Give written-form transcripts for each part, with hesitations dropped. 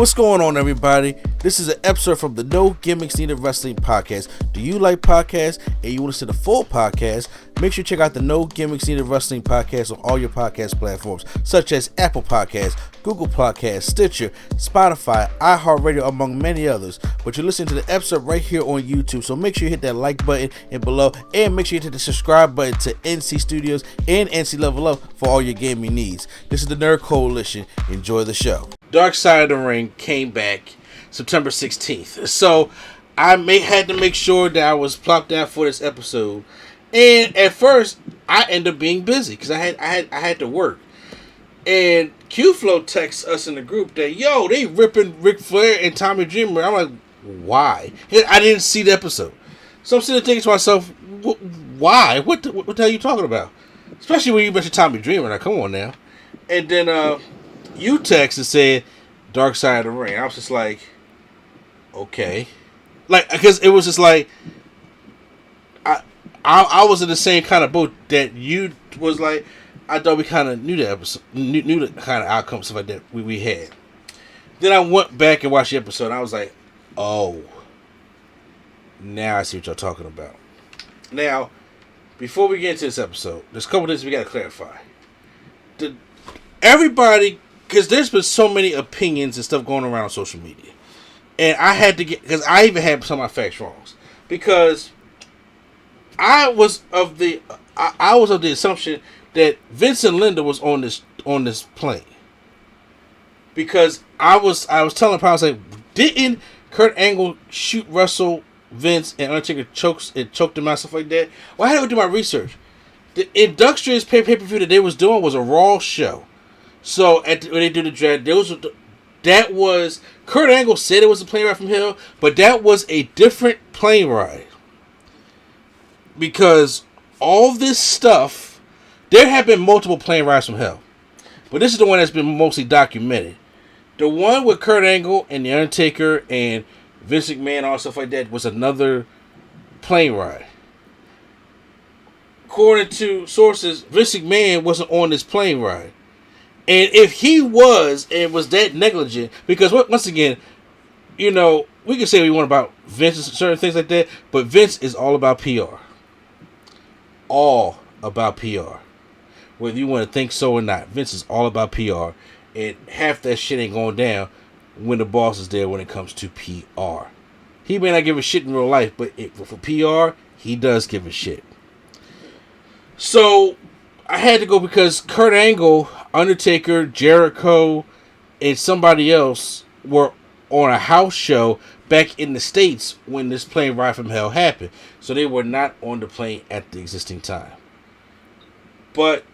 What's going on, everybody? This is an episode from the No Gimmicks Needed Wrestling podcast. Do you like podcasts and you want to see the full podcast? Make sure you check out the No Gimmicks Needed Wrestling podcast on all your podcast platforms, such as Apple Podcasts, Google Podcasts, Stitcher, Spotify, iHeartRadio, among many others. But you're listening to the episode right here on YouTube, so make sure you hit that like button and below, and make sure you hit the subscribe button to NC Studios and NC Level Up for all your gaming needs. This is the Nerd Coalition. Enjoy the show. Dark Side of the Ring came back September 16th. So I had to make sure that I was plopped out for this episode. And at first, I ended up being busy because I had to work. And Q-Flow texts us in the group that, yo, they ripping Ric Flair and Tommy Dreamer. I'm like, why? I didn't see the episode. So I'm sitting there thinking to myself, why? What the hell are you talking about? Especially when you mention Tommy Dreamer. Now, come on now. And then you text and said Dark Side of the Ring. I was just like, okay. Like, because it was just like, I was in the same kind of boat that you was like. I thought we kind of knew the episode, knew the kind of outcome, stuff like that we had. Then I went back and watched the episode, and I was like, oh, now I see what y'all talking about. Now, before we get into this episode, there's a couple things we got to clarify. Everybody, because there's been so many opinions and stuff going around on social media, and I had to get, because I even had some of my facts wrong, because I was of the assumption that Vince and Linda was on this plane, because I was telling Paul, I was like, didn't Kurt Angle shoot wrestle Vince and Undertaker choked him out, stuff like that? Well, I had to do my research. The industrious pay-per-view that they was doing was a Raw show. So when they do the draft, that was Kurt Angle said it was a plane ride from hell, but that was a different plane ride, because all this stuff. There have been multiple plane rides from hell, but this is the one that's been mostly documented. The one with Kurt Angle and The Undertaker and Vince McMahon, all stuff like that, was another plane ride. According to sources, Vince McMahon wasn't on this plane ride. And if he was, and was that negligent, because once again, you know, we can say what we want about Vince and certain things like that, but Vince is all about PR. All about PR. Whether you want to think so or not, Vince is all about PR, and half that shit ain't going down when the boss is there when it comes to PR. He may not give a shit in real life, but for PR, he does give a shit. So I had to go because Kurt Angle, Undertaker, Jericho, and somebody else were on a house show back in the States when this plane ride from hell happened. So they were not on the plane at the existing time. But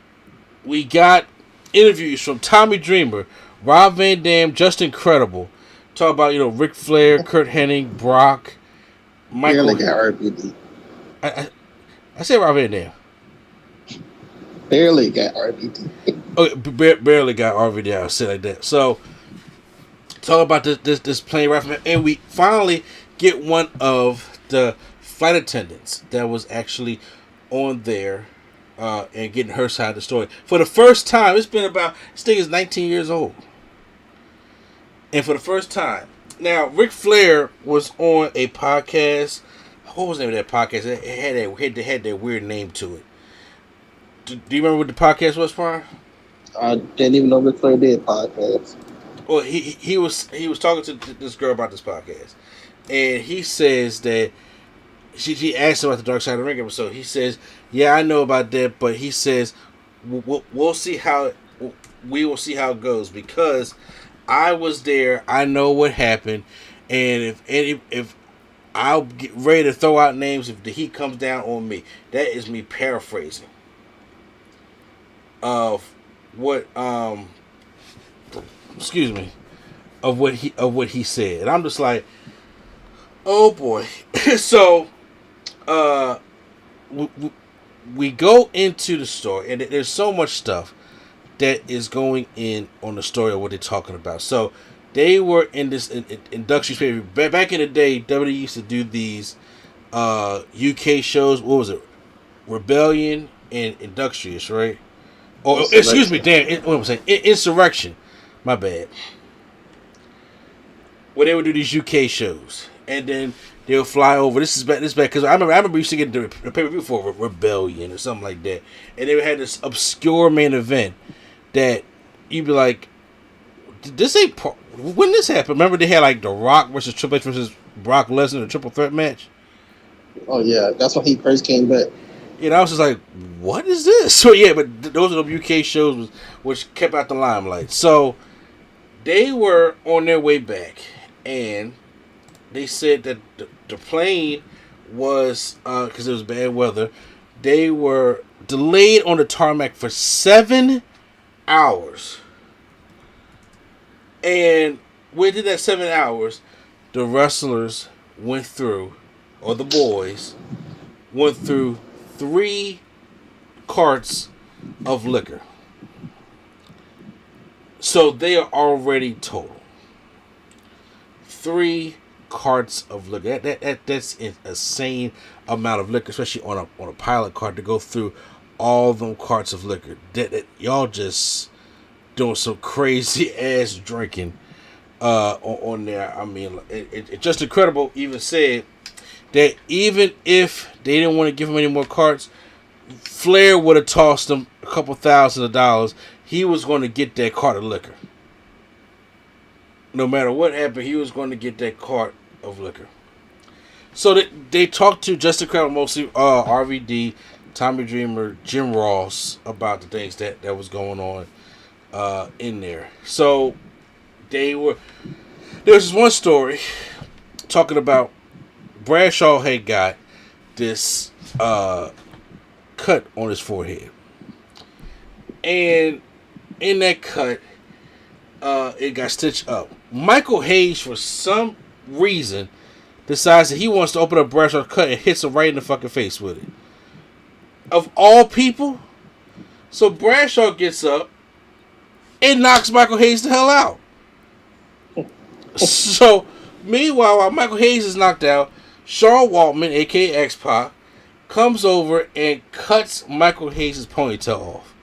we got interviews from Tommy Dreamer, Rob Van Dam, Justin Credible. Talk about, you know, Ric Flair, Kurt Hennig, Brock, Michael. Barely got RVD. I said Rob Van Dam. Barely got RVD. Okay, barely got RVD. I said like that. So talk about this plane ride from hell, and we finally get one of the flight attendants that was actually on there. And getting her side of the story. For the first time, it's been about, this thing is 19 years old. And for the first time. Now, Ric Flair was on a podcast. What was the name of that podcast? It had that weird name to it. Do you remember what the podcast was, Brian? I didn't even know Ric Flair did podcast. Well, he was talking to this girl about this podcast. And he says that she asked him about the Dark Side of the Ring episode. He says, yeah, I know about that, but he says, we'll see how, we will see how it goes, because I was there, I know what happened, and if I'll get ready to throw out names if the heat comes down on me. That is me paraphrasing of what, of what he said. And I'm just like, oh boy. So, we go into the story, and there's so much stuff that is going in on the story of what they're talking about. So they were in this induction period. Back in the day, WWE used to do these UK shows. What was it? Rebellion and Industrious, right? Oh, excuse me, damn. What was I saying? Insurrection. My bad. where they would do these UK shows, and then they'll fly over. This is bad. This is bad because I remember we used to get the pay-per-view for Rebellion or something like that, and they had this obscure main event that you'd be like, "This ain't when this happened." Remember they had like The Rock versus Triple H versus Brock Lesnar, a triple threat match. Oh yeah, that's when he first came back. You know, I was just like, "What is this?" So yeah, but those are the UK shows which kept out the limelight. So they were on their way back, and they said that the plane was, because it was bad weather, they were delayed on the tarmac for 7 hours. And within that 7 hours, the wrestlers went through, or the boys, went through 3 carts of liquor. So they are already total. 3 carts of liquor. That's an insane amount of liquor, especially on a pilot cart, to go through all them carts of liquor. That y'all just doing some crazy ass drinking on there. I mean, it's just incredible. Even said that even if they didn't want to give him any more carts, Flair would have tossed him a couple $1,000s. He was going to get that cart of liquor. No matter what happened, he was going to get that cart of liquor. So they talked to Just Incredible, mostly RVD, Tommy Dreamer, Jim Ross, about the things that was going on in there. So there was this one story talking about Bradshaw had got this cut on his forehead. And in that cut, it got stitched up. Michael Hayes, for some reason, decides that he wants to open up Bradshaw's cut and hits him right in the fucking face with it. Of all people. So Bradshaw gets up and knocks Michael Hayes the hell out. So, meanwhile, while Michael Hayes is knocked out, Sean Waltman, a.k.a. X-Pac, comes over and cuts Michael Hayes' ponytail off.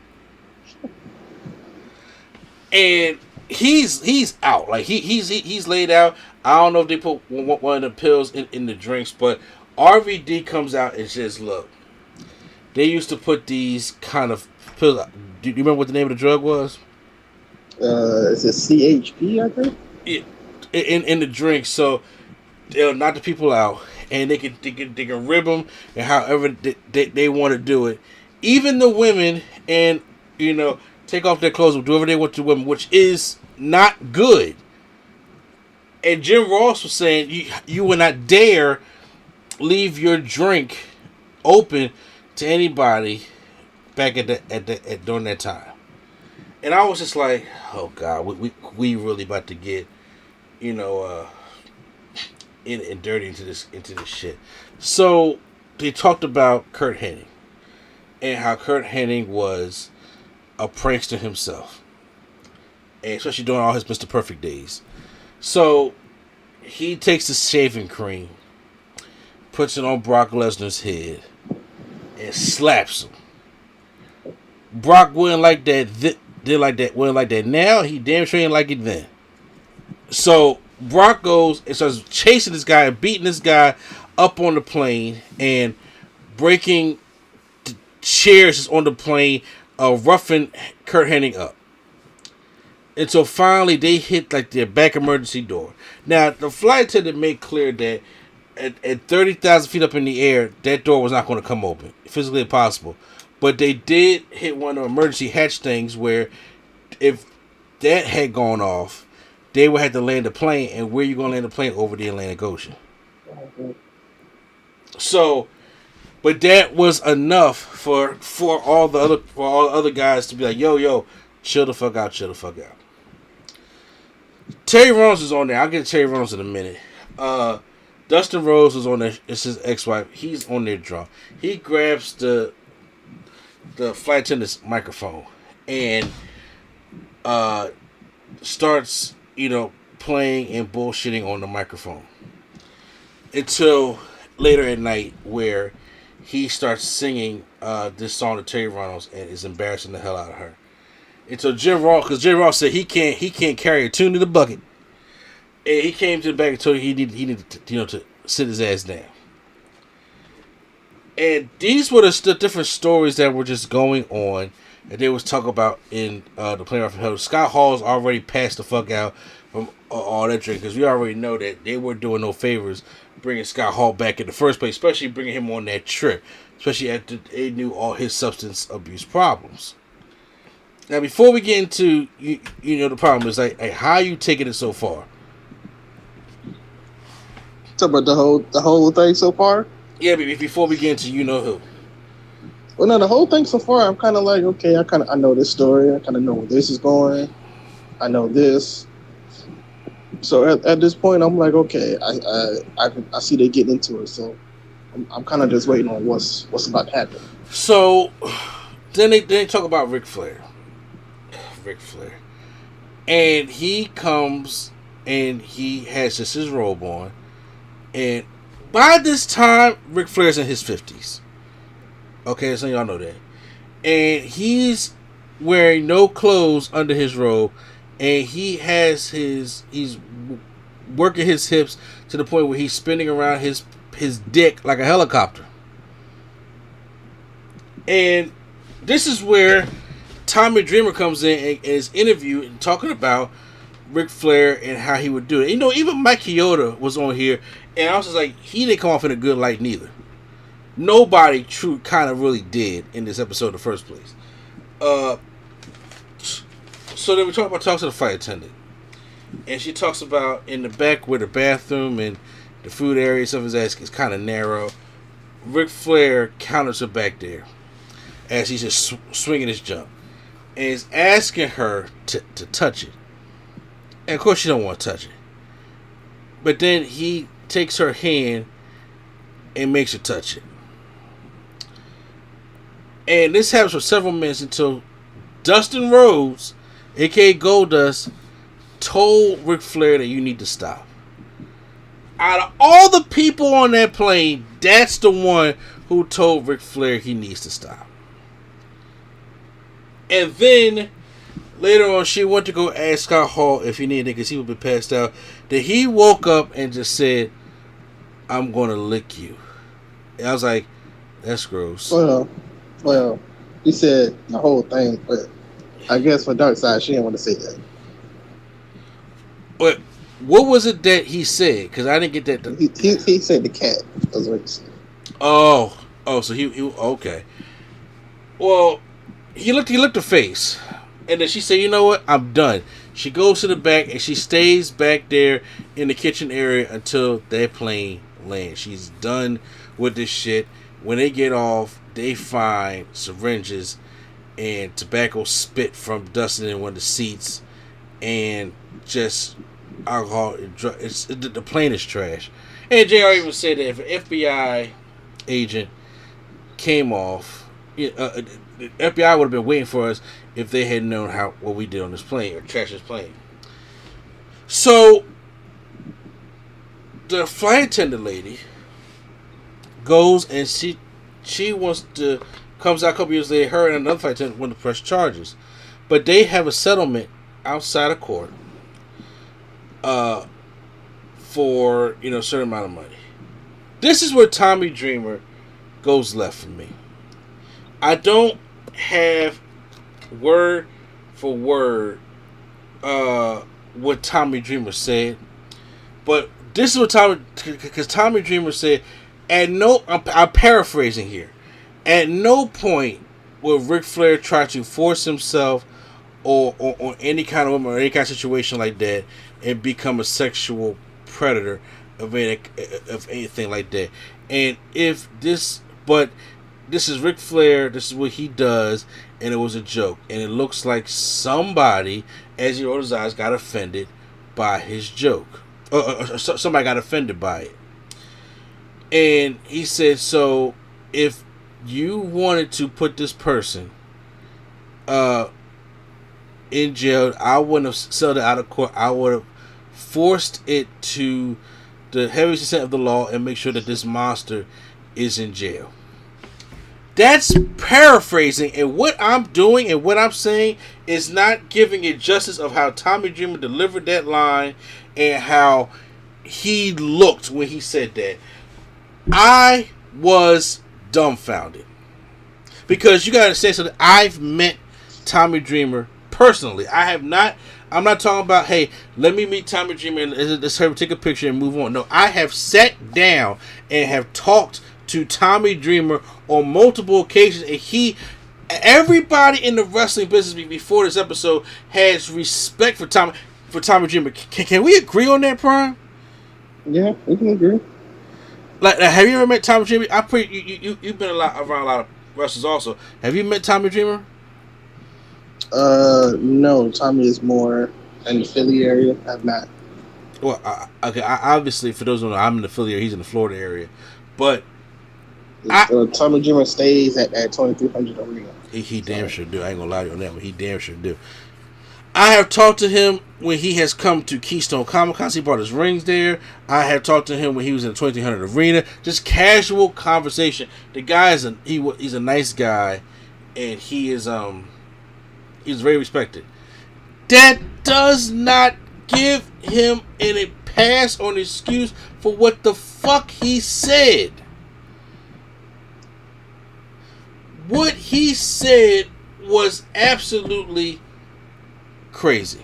And he's out. Like he's laid out. I don't know if they put one of the pills in the drinks, but RVD comes out and says, "Look, they used to put these kind of pills." Do you remember what the name of the drug was? Is it CHP? I think. In the drink, so they'll knock the people out, and they can rib them, and however they want to do it. Even the women, and take off their clothes, do whatever they want to women, which is not good. And Jim Ross was saying you will not dare leave your drink open to anybody back at during that time. And I was just like, oh God, we really about to get in and dirty into this shit. So they talked about Kurt Hennig and how Kurt Hennig was a prankster himself, and especially during all his Mr. Perfect days. So he takes the shaving cream, puts it on Brock Lesnar's head, and slaps him. Brock wouldn't like that. Wouldn't like that now. He damn sure ain't like it then. So Brock goes and starts chasing this guy and beating this guy up on the plane and breaking the chairs on the plane, roughing Kurt Hennig up. And so finally they hit like their back emergency door. Now the flight attendant made clear that at 30,000 feet up in the air, that door was not going to come open. Physically impossible. But they did hit one of the emergency hatch things where if that had gone off, they would have to land the plane. And where you going to land the plane? Over the Atlantic Ocean. So, but that was enough for all the other guys to be like, yo, chill the fuck out. Terry Rollins is on there. I'll get to Terry Rollins in a minute. Dustin Rhodes was on there. It's his ex-wife. He's on there drunk. He grabs the flight attendant's microphone and starts, playing and bullshitting on the microphone until later at night, where he starts singing this song to Terry Rollins and is embarrassing the hell out of her. And so Jim Ross said he can't carry a tune to the bucket. And he came to the back and told him he needed to sit his ass down. And these were the different stories that were just going on that they was talking about in the Playoff from Hell. Scott Hall's already passed the fuck out from all that drink because we already know that they weren't doing no favors bringing Scott Hall back in the first place, especially bringing him on that trip, especially after they knew all his substance abuse problems. Now, before we get into the problem is like how you taking it so far. Talk about the whole thing so far. Yeah, but before we get into you know who. Well, no, the whole thing so far, I'm kind of like, okay, I know this story. I kind of know where this is going. I know this. So at this point, I'm like, okay, I see they getting into it. So I'm kind of just waiting on what's about to happen. So then they talk about Ric Flair, and he comes and he has just his robe on, and by this time, Ric Flair's in his 50s. Okay, so y'all know that. And he's wearing no clothes under his robe. And he's working his hips to the point where he's spinning around his dick like a helicopter. And this is where Tommy Dreamer comes in and is interviewed and talking about Ric Flair and how he would do it. Even Mike Chioda was on here. And I was just like, he didn't come off in a good light neither. Nobody kind of really did in this episode in the first place. So then we talk to the flight attendant. And she talks about in the back where the bathroom and the food area, some of his ass is kind of narrow. Ric Flair counters her back there as he's just swinging his jump. And is asking her to touch it. And of course she don't want to touch it. But then he takes her hand and makes her touch it. And this happens for several minutes until Dustin Rhodes, a.k.a. Goldust, told Ric Flair that you need to stop. Out of all the people on that plane, that's the one who told Ric Flair he needs to stop. And then, later on, she went to go ask Scott Hall if he needed it because he would be passed out. That he woke up and just said, I'm going to lick you. And I was like, that's gross. Well, he said the whole thing, but I guess for Darkseid, she didn't want to say that. But what was it that he said? Because I didn't get that. He said the cat. That's what he said. Oh, so he okay. Well, he looked the face, and then she said, "You know what? I'm done." She goes to the back and she stays back there in the kitchen area until that plane lands. She's done with this shit. When they get off, they find syringes and tobacco spit from Dustin in one of the seats, and just alcohol. The plane is trash. And JR even said that if an FBI agent came off, the FBI would have been waiting for us if they had known what we did on this plane or trash this plane. So the flight attendant lady goes and she wants to comes out a couple years later. Her and another flight attendant want to press charges, but they have a settlement outside of court for a certain amount of money. This is where Tommy Dreamer goes left for me. I don't have word for word what Tommy Dreamer said, but this is what Tommy Dreamer said. I'm paraphrasing here. At no point will Ric Flair try to force himself or any kind of woman or any kind of situation like that and become a sexual predator of anything like that. And this is Ric Flair, this is what he does, and it was a joke. And it looks like somebody, as he rolled his eyes, got offended by his joke. Or somebody got offended by it. And he said, so if you wanted to put this person in jail, I wouldn't have settled it out of court. I would have forced it to the heaviest extent of the law and make sure that this monster is in jail. That's paraphrasing, and what I'm doing and what I'm saying is not giving it justice of how Tommy Dreamer delivered that line and how he looked when he said that. I was dumbfounded. Because you gotta understand something. I've met Tommy Dreamer personally. I'm not talking about, hey, let me meet Tommy Dreamer and let's take a picture and move on. No, I have sat down and have talked to Tommy Dreamer on multiple occasions, and everybody in the wrestling business before this episode has respect for Tommy Dreamer. Can we agree on that, Prime? Yeah, we can agree. Like, have you ever met Tommy Dreamer? You've been around a lot of wrestlers also. Have you met Tommy Dreamer? No. Tommy is more in the Philly area. I've not. Well, okay. Obviously, for those who don't know, I'm in the Philly area. He's in the Florida area. But Tommy Dreamer stays at that 2300 arena. He damn sure do. I ain't gonna lie to you on that one. He damn sure do. I have talked to him when he has come to Keystone Comic Con. He brought his rings there. I have talked to him when he was in the 2300 arena. Just casual conversation. The guy he's a nice guy, and he's very respected. That does not give him any pass or an excuse for what the fuck he said. What he said was absolutely crazy.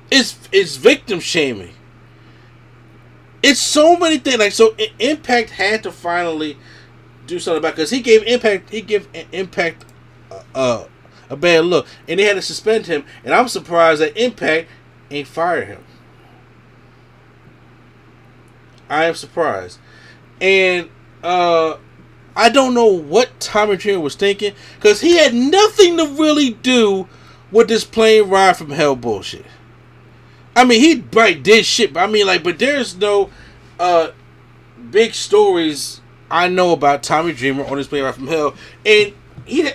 It's victim shaming. It's so many things. Like, so Impact had to finally do something about it, because he gave Impact a bad look, and they had to suspend him. And I'm surprised that Impact ain't fire him. I am surprised. And I don't know what Tommy Dreamer was thinking, because he had nothing to really do with this plane ride from hell bullshit. I mean, he did shit, but but there's no big stories I know about Tommy Dreamer on this plane ride from hell. And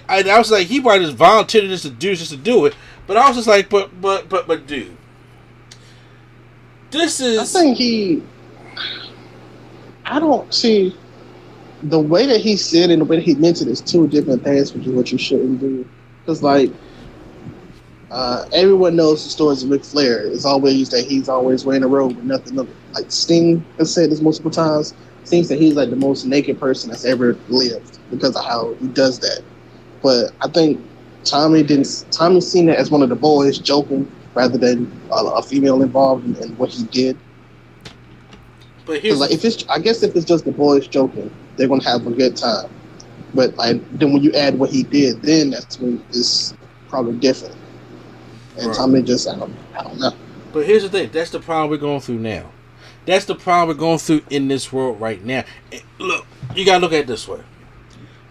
I was like, he probably just volunteered just to do it. But I was just like, but dude, this is. I don't see. The way that he said it and the way that he meant it is two different things, which is what you shouldn't do. Because, everyone knows the stories of Ric Flair. It's always that he's always wearing a robe with nothing of it. Like Sting has said this multiple times. Sting said he's like the most naked person that's ever lived because of how he does that. But I think Tommy seen it as one of the boys joking rather than a female involved in what he did. But if it's just the boys joking, they're gonna have a good time. But then when you add what he did, then that's when it's probably different. And right. Tommy just I don't know. But here's the thing: that's the problem we're going through now. That's the problem we're going through in this world right now. And look, you gotta look at it this way.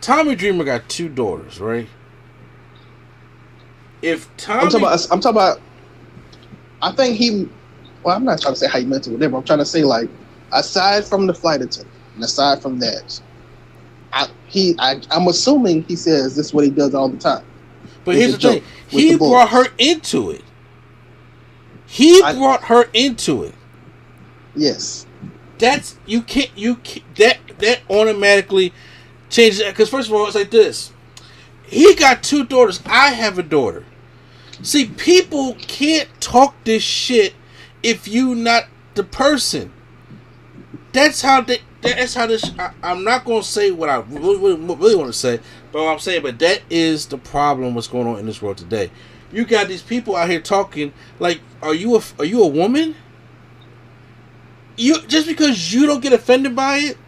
Tommy Dreamer got 2 daughters, right? If Tommy, I'm talking about. I think he. Well, I'm not trying to say how he meant it, whatever. I'm trying to say aside from the flight attendant. And aside from that, I'm assuming he says this is what he does all the time. But here's the thing: he brought her into it. Brought her into it. Yes. That's that automatically changes it. Because first of all, it's like this: he got 2 daughters. I have a daughter. See, people can't talk this shit if you not the person. That's how this. I'm not going to say what I really want to say, but what I'm saying, but that is the problem. What's going on in this world today? You got these people out here talking like, are you a woman? You just because you don't get offended by it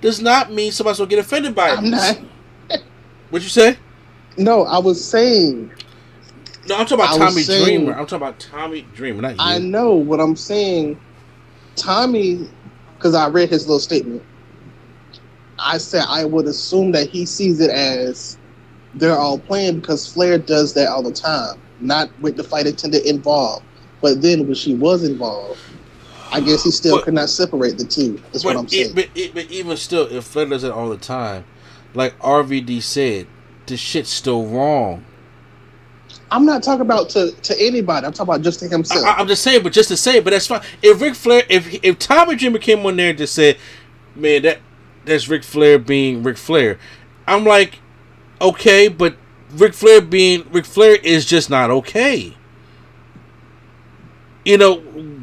does not mean somebody else will get offended by it. I'm not. What'd you say? No, I was saying. No, I'm talking about Tommy Dreamer. I'm talking about Tommy Dreamer, not you. I know what I'm saying. Tommy. Because I read his little statement. I said I would assume that he sees it as they're all playing because Flair does that all the time, not with the flight attendant involved. But then when she was involved, I guess he still could not separate the two. That's what I'm saying. But even still, if Flair does it all the time, like RVD said, this shit's still wrong. I'm not talking about to anybody. I'm talking about just to himself. I'm just saying, but just to say, but that's fine. If Ric Flair, if Tommy Dreamer came on there and just said, "Man, that's Ric Flair being Ric Flair," I'm like, okay, but Ric Flair being Ric Flair is just not okay. you know,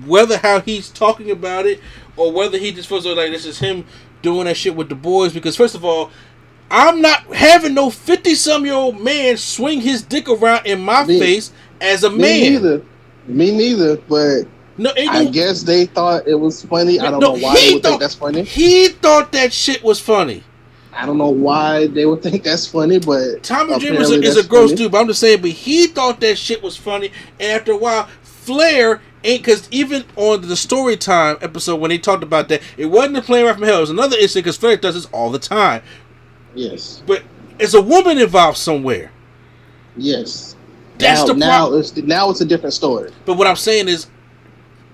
whether how he's talking about it or whether he just feels like this is him doing that shit with the boys. Because first of all, I'm not having no 50-some-year-old man swing his dick around in my face as a man. Me neither, but no, I guess they thought it was funny. I don't know why they would think that's funny. He thought that shit was funny. I don't know why they would think that's funny, but Tommy Dreamer is a gross dude, but I'm just saying, but he thought that shit was funny, and after a while, Flair ain't, because even on the story time episode when they talked about that, it wasn't a plane right from hell, it was another incident, because Flair does this all the time. Yes. But is a woman involved somewhere? Yes. That's now it's a different story. But what I'm saying is,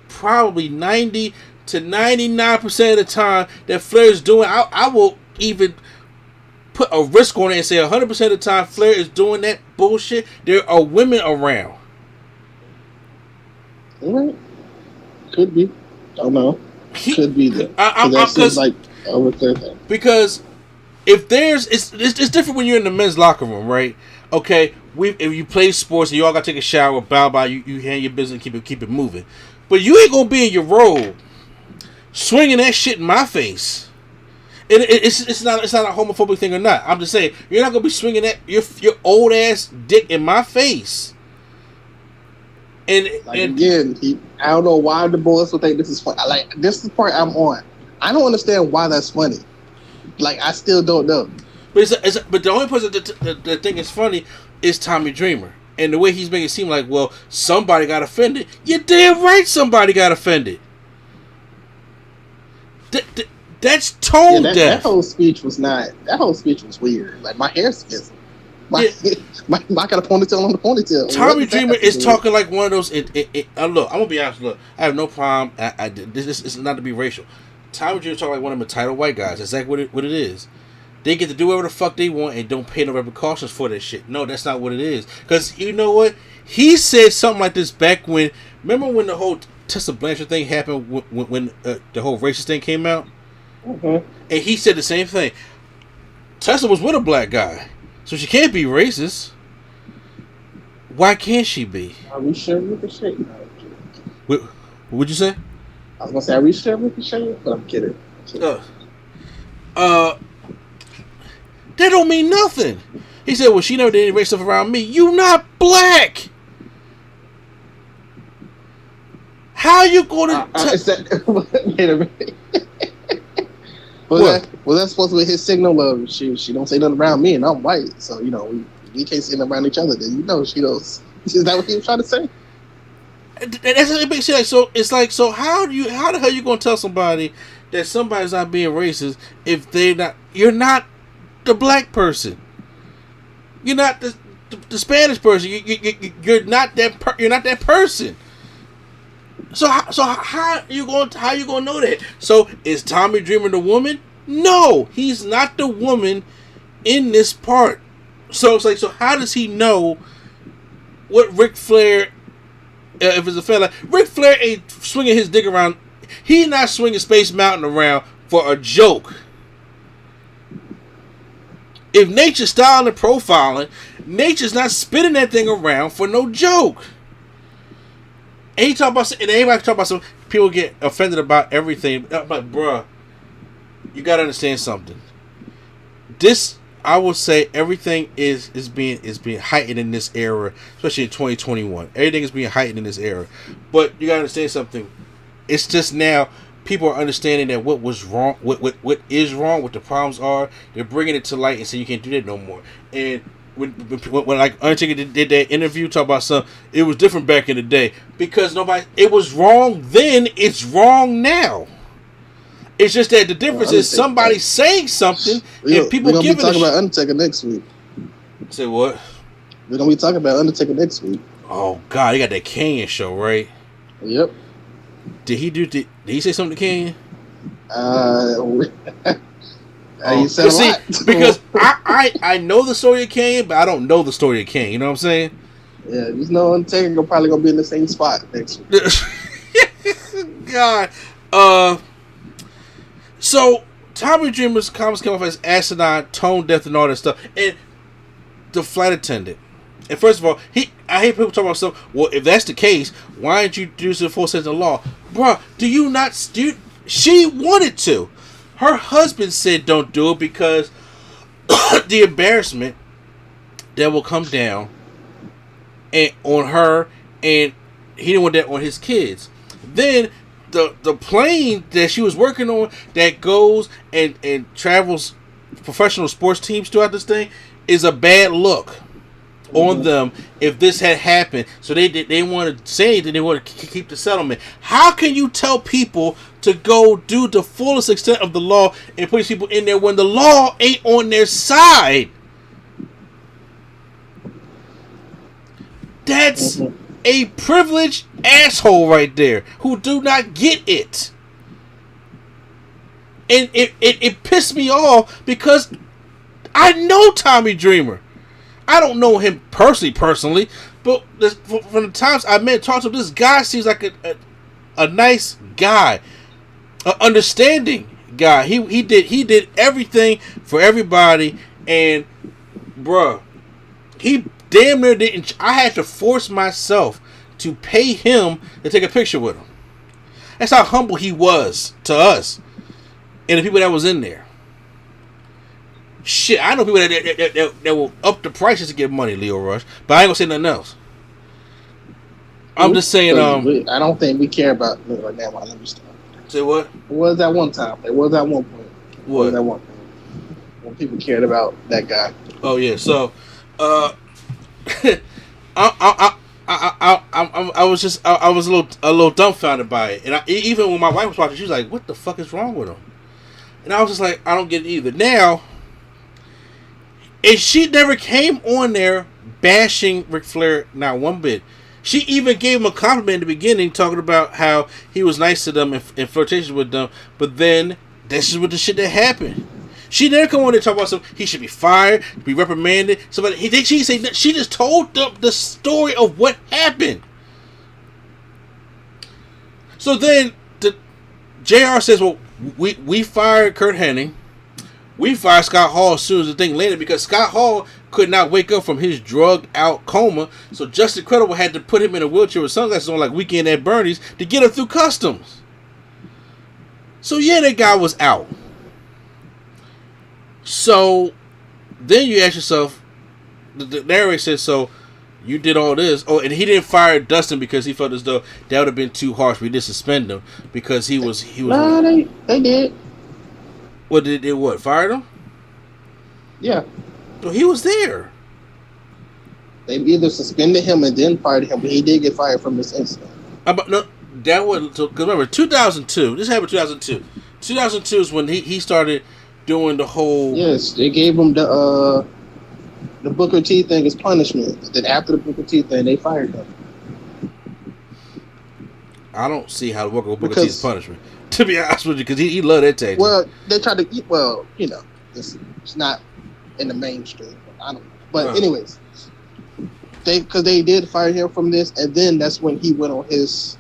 probably 90 to 99% of the time that Flair's doing, I will even put a risk on it and say 100% of the time Flair is doing that bullshit, there are women around. Could be. I don't know. Could be that. That seems like over there. Because if there's, it's different when you're in the men's locker room, right? Okay, if you play sports and you all got to take a shower, bow, you handle your business, keep it moving. But you ain't gonna be in your robe swinging that shit in my face. It's not a homophobic thing or not. I'm just saying you're not gonna be swinging that your old ass dick in my face. And again, I don't know why the boys would think this is funny. Like, this is the part I'm on. I don't understand why that's funny. Like, I still don't know. But but the only person that think it's funny is Tommy Dreamer. And the way he's making it seem like, well, somebody got offended. You're damn right somebody got offended. That's tone deaf. That whole speech was weird. Like, my hair's fizzing. I got a ponytail on the ponytail. Tommy Dreamer is talking like one of those. Look, I'm gonna be honest. Look, I have no problem. This is not to be racial. Tommy Dreamer talking like one of them entitled white guys. That's exactly what it is. They get to do whatever the fuck they want and don't pay no repercussions for that shit. No, that's not what it is. Because you know what? He said something like this back when. Remember when the whole Tessa Blanchard thing happened when the whole racist thing came out? Mm-hmm. And he said the same thing. Tessa was with a black guy. So she can't be racist. Why can't she be? Are we sure with the shit? What would you say? I was gonna say, are we sure with the shit? But I'm kidding. That don't mean nothing. He said, well, she never did any race stuff around me. You not black. How you going to... Wait a minute. Well, that's supposed to be his signal of she don't say nothing around me and I'm white. So, you know, we can't say nothing around each other. Then, you know, she knows. Is that what he was trying to say? That's what it makes sense. So it's like, so how the hell you going to tell somebody that somebody's not being racist if you're not the black person? You're not the Spanish person. You're not that person. So how you gonna know that? So is Tommy Dreamer the woman? No, he's not the woman in this part. So it's like, so how does he know what Ric Flair? If it's a fella, Ric Flair ain't swinging his dick around. He's not swinging Space Mountain around for a joke. If Nature's styling and profiling, Nature's not spinning that thing around for no joke. And he talk about, and everybody talk about some people get offended about everything. I'm like, bruh, you gotta understand something. This, I would say, everything is being heightened in this era, especially in 2021. Everything is being heightened in this era. But you gotta understand something. It's just now people are understanding that what was wrong, what is wrong, what the problems are. They're bringing it to light and saying you can't do that no more. And when like Undertaker did that interview, talk about something, it was different back in the day because it was wrong then, it's wrong now. It's just that the difference is somebody saying something and people giving. We're gonna be talking about Undertaker next week. Say what? We're gonna be talking about Undertaker next week. Oh God, he got that Canyon show, right? Yep. Did he say something to Canyon? He said a lot. Because I know the story of Canyon, but I don't know the story of Canyon. You know what I'm saying? Yeah, just know Undertaker probably gonna be in the same spot next week. God. So Tommy Dreamer's comments came off as asinine, tone deaf, and all that stuff. And the flight attendant, And first of all, I hate people talking about stuff. Well, if that's the case, why didn't you use the full sense of the law, bruh? She wanted to. Her husband said don't do it because the embarrassment that will come down on her, and he didn't want that on his kids. Then the plane that she was working on that goes and travels professional sports teams throughout this thing is a bad look on them if this had happened. So they want to say that they want to keep the settlement. How can you tell people to go do the fullest extent of the law and put these people in there when the law ain't on their side? That's a privileged asshole right there who do not get it. And it pissed me off because I know Tommy Dreamer. I don't know him personally, but from the times I met and talked to him, this guy seems like a nice guy, an understanding guy. He did everything for everybody, and bruh, he damn near didn't. I had to force myself to pay him to take a picture with him. That's how humble he was to us and the people that was in there. Shit, I know people that will up the prices to get money, Leo Rush, but I ain't gonna say nothing else. I'm just saying. I don't think we care about right now. Let me stop. Say what? It was that one time. It was that one point. What? It was that one point when people cared about that guy. Oh yeah. So, I was a little dumbfounded by it, and even when my wife was watching, she was like, "What the fuck is wrong with him?" And I was just like, "I don't get it either." Now, and she never came on there bashing Ric Flair, not one bit. She even gave him a compliment in the beginning, talking about how he was nice to them and flirtatious with them. But then, this is what the shit that happened. She never come on there and talk about something. He should be fired, be reprimanded. She just told them the story of what happened. So then, JR says, well, we fired Kurt Hennig. We fired Scott Hall as soon as the thing landed because Scott Hall could not wake up from his drugged-out coma, so Justin Credible had to put him in a wheelchair with sunglasses on like Weekend at Bernie's to get him through customs. So yeah, that guy was out. So then you ask yourself, the narrator says, so you did all this. Oh, and he didn't fire Dustin because he felt as though that would have been too harsh. We did suspend him because he was. Nah, they did. What did they what? Fired him? Yeah. No, he was there. They either suspended him and then fired him, but he did get fired from this incident. No, that was because remember 2002. This happened 2002. 2002 is when he started doing the whole. Yes, they gave him the Booker T thing as punishment. Then after the Booker T thing, they fired him. I don't see how Booker T is punishment. To be honest with you, because he loved that tag. Well, they tried to. Well, you know, it's not in the mainstream. I don't know. But anyways, because they did fire him from this, and then that's when he went on his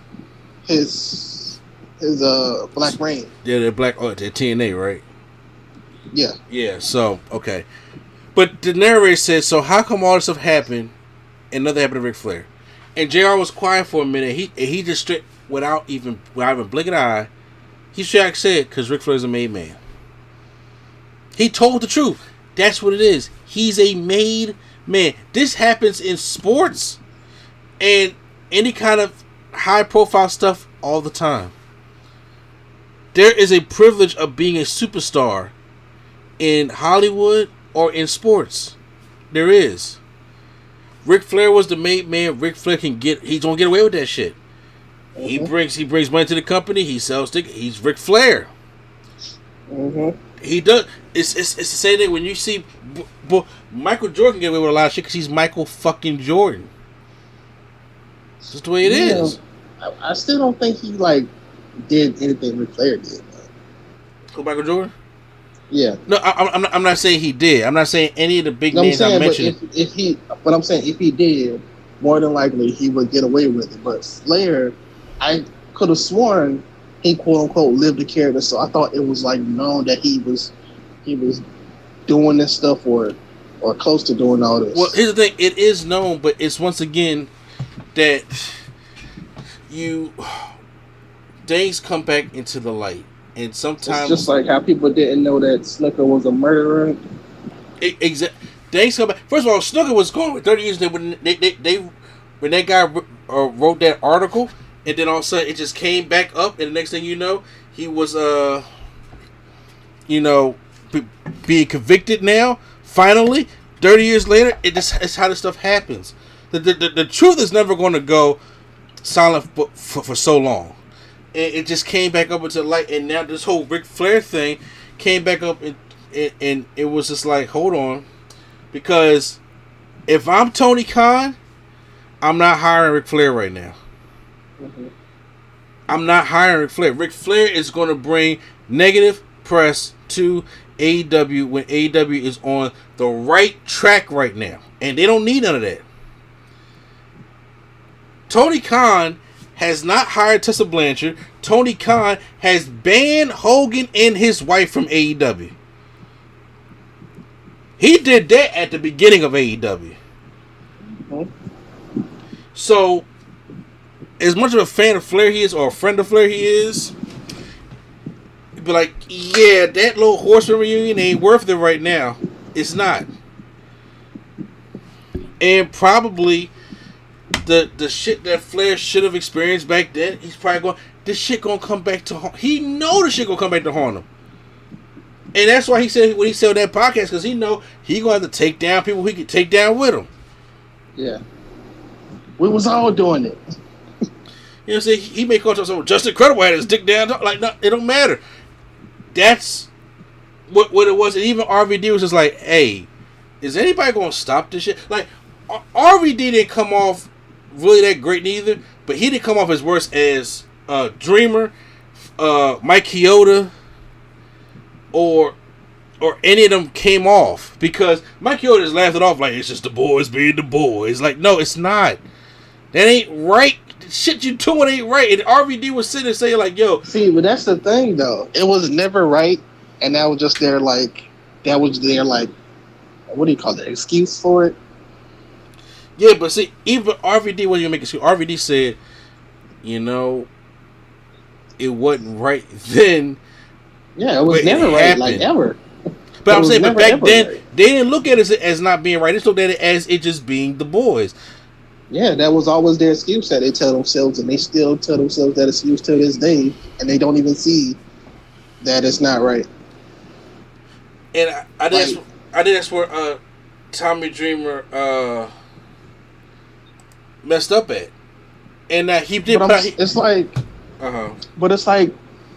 Black Reign. Yeah, the Black the TNA, right? Yeah. Yeah. So okay, but the narrator says, so how come all this stuff happened and nothing happened to Ric Flair? And JR was quiet for a minute. He just straight without even blinking an eye. He straight said, because Ric Flair's a made man. He told the truth. That's what it is. He's a made man. This happens in sports and any kind of high profile stuff all the time. There is a privilege of being a superstar in Hollywood or in sports. There is. Ric Flair was the made man. Ric Flair he's gonna get away with that shit. Mm-hmm. He brings money to the company. He sells tickets. He's Ric Flair. Mm-hmm. He does. It's the same thing when you see Michael Jordan get away with a lot of shit because he's Michael fucking Jordan. It's just the way it is. I still don't think he did anything Ric Flair did. Who, Michael Jordan? Yeah. No, I'm not saying he did. I'm not saying any of the big names I mentioned. But I'm saying if he did, more than likely he would get away with it. But Flair, I could have sworn he quote unquote lived the character, so I thought it was known that he was doing this stuff or or close to doing all this. Well, here's the thing: it is known, but it's once again that things come back into the light, and sometimes it's just like how people didn't know that Snooker was a murderer. Exactly. Things come back. First of all, Snooker was gone for 30 years. When that guy wrote that article, and then all of a sudden it just came back up, and the next thing you know, he was being convicted now. Finally, 30 years later, it's how this stuff happens. The truth is never going to go silent for so long. And it just came back up into the light, and now this whole Ric Flair thing came back up, and it was just like, hold on. Because if I'm Tony Khan, I'm not hiring Ric Flair right now. Mm-hmm. I'm not hiring Ric Flair. Ric Flair is going to bring negative press to AEW when AEW is on the right track right now. And they don't need none of that. Tony Khan has not hired Tessa Blanchard. Tony Khan has banned Hogan and his wife from AEW. He did that at the beginning of AEW. Mm-hmm. So, as much of a fan of Flair he is, or a friend of Flair he is, he'd be like, yeah, that little Horseman reunion ain't worth it right now. It's not. And probably the shit that Flair should have experienced back then, he's probably going, this shit gonna come back to haunt. He know the shit gonna come back to haunt him. And that's why he said when he said on that podcast, because he know he gonna have to take down people he could take down with him. Yeah, we was all doing it. You know what I'm saying? He may call himself just incredible, had his dick down. Like, no, it don't matter. That's what it was. And even RVD was just like, hey, is anybody gonna stop this shit? Like, RVD didn't come off really that great neither, but he didn't come off as worse as Dreamer, Mike Chioda, or any of them came off, because Mike Chioda just laughed it off like it's just the boys being the boys. Like, no, it's not. That ain't right. The shit you doing ain't right. And RVD was sitting there saying like, yo. See, but that's the thing though. It was never right, and that was just their what do you call it? Excuse for it? Yeah, but see, even RVD wasn't even making excuse. RVD said, it wasn't right then. Yeah, it was never right, like ever. But I'm saying, but back then, right. They didn't look at it as not being right. They looked at it as it just being the boys. Yeah, that was always their excuse that they tell themselves, and they still tell themselves that excuse to this day, and they don't even see that it's not right. And I think that's where Tommy Dreamer messed up at. And he did. It's like, but it's like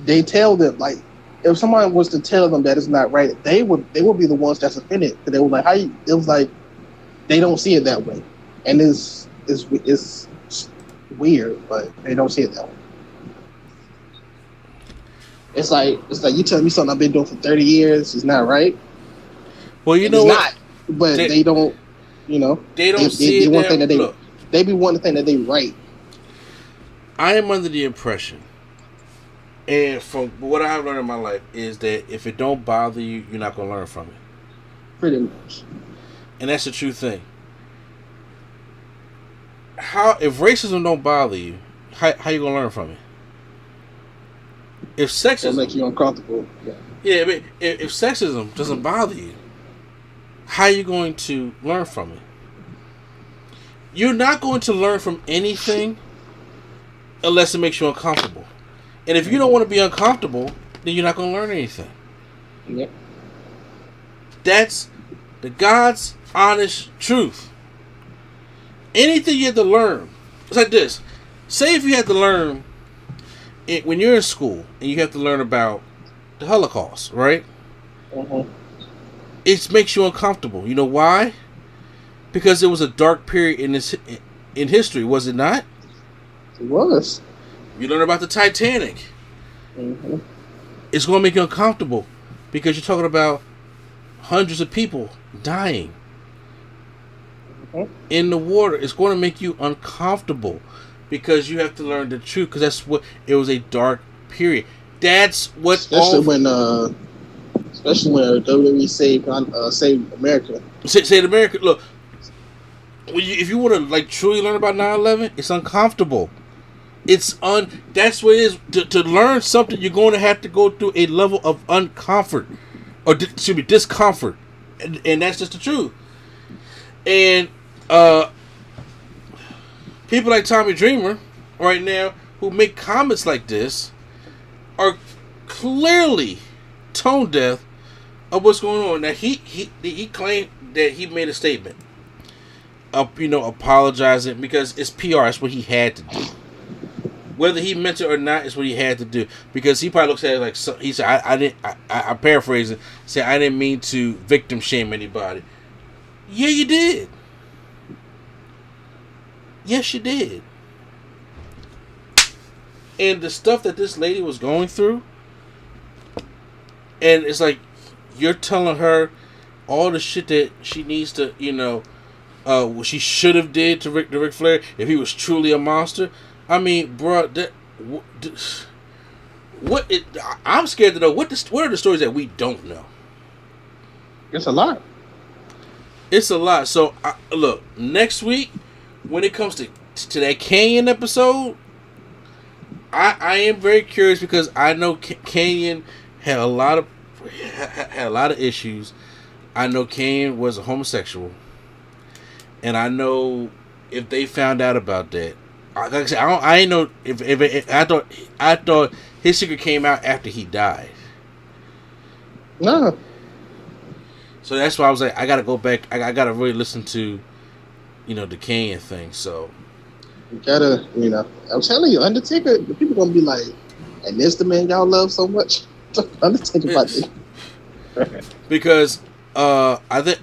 they tell them, like, if someone was to tell them that it's not right, they would be the ones that's offended, because they were like, it was like they don't see it that way, and it's weird, but they don't see it that way. It's like you tell me something I've been doing for 30 years is not right. Well, you know what? Not, but they don't. They don't see it. They be wanting to think that they right. I am under the impression, and from what I have learned in my life, is that if it don't bother you, you're not going to learn from it. Pretty much. And that's the true thing. If racism don't bother you, how you going to learn from it? If sexism... It'll make you uncomfortable. Yeah, but if sexism doesn't bother you, how are you going to learn from it? You're not going to learn from anything unless it makes you uncomfortable. And if you don't want to be uncomfortable, then you're not going to learn anything. Yep. That's the God's honest truth. Anything you have to learn, it's like this. Say if you had to learn, when you're in school, and you have to learn about the Holocaust, right? Mm-hmm. It makes you uncomfortable. You know why? Because it was a dark period in history, was it not? It was. You learn about the Titanic. Mm-hmm. It's going to make you uncomfortable because you're talking about hundreds of people dying in the water. It's going to make you uncomfortable because you have to learn the truth, because it was a dark period. That's what especially especially when WWE saved America. Say America. Look, if you want to like truly learn about 9/11, it's uncomfortable. That's what it is. To learn something, you're going to have to go through a level of uncomfort, or discomfort, and that's just the truth. And people like Tommy Dreamer right now who make comments like this are clearly tone deaf of what's going on. Now he claimed that he made a statement, apologizing because it's PR. That's what he had to do. Whether he meant it or not is what he had to do, because he probably looks at it like he said. I paraphrase it. Say I didn't mean to victim shame anybody. Yeah, you did. Yes, you did. And the stuff that this lady was going through, and it's like you're telling her all the shit that she needs to, what she should have did to Ric Flair if he was truly a monster. I mean, bro, I'm scared to know what are the stories that we don't know. It's a lot. It's a lot. So look, next week when it comes to that Kanyon episode, I am very curious because I know Kanyon had a lot of issues. I know Kanyon was a homosexual, and I know if they found out about that. Like I said, I ain't know if I thought his secret came out after he died. No. So that's why I was like, I gotta go back. I gotta really listen to, the Kanyon thing. So you gotta, I'm telling you, Undertaker. The people gonna be like, and this the man y'all love so much. Undertaker about it. Because I think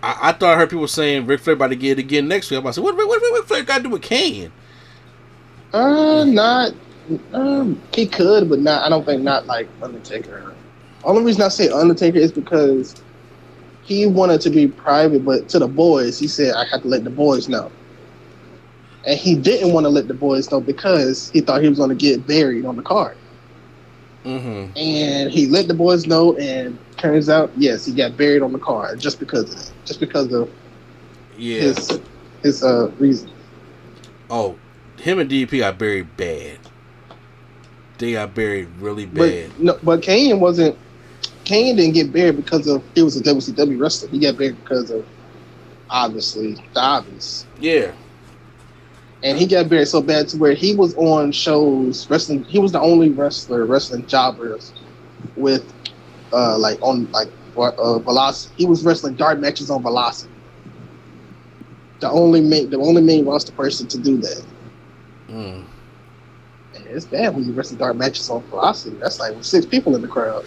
I thought I heard people saying Ric Flair about to get it again next week. I'm about to say, what Ric Flair got to do with Kane? Not. He could, but not. I don't think not like Undertaker. Only reason I say Undertaker is because he wanted to be private, but to the boys, he said I have to let the boys know, and he didn't want to let the boys know because he thought he was going to get buried on the card. Mm-hmm. And he let the boys know, and turns out, yes, he got buried on the card just because of that. Just because of his reason. Oh, him and DDP got buried bad. They got buried really bad. But Kane didn't get buried because of he was a WCW wrestler. He got buried because of obviously the obvious. Yeah. And he got buried so bad to where he was on shows wrestling. He was the only wrestler wrestling jobbers with Velocity. He was wrestling dark matches on Velocity. The only main roster person to do that. Mm. And it's bad when you wrestle dark matches on Velocity. That's like with 6 people in the crowd.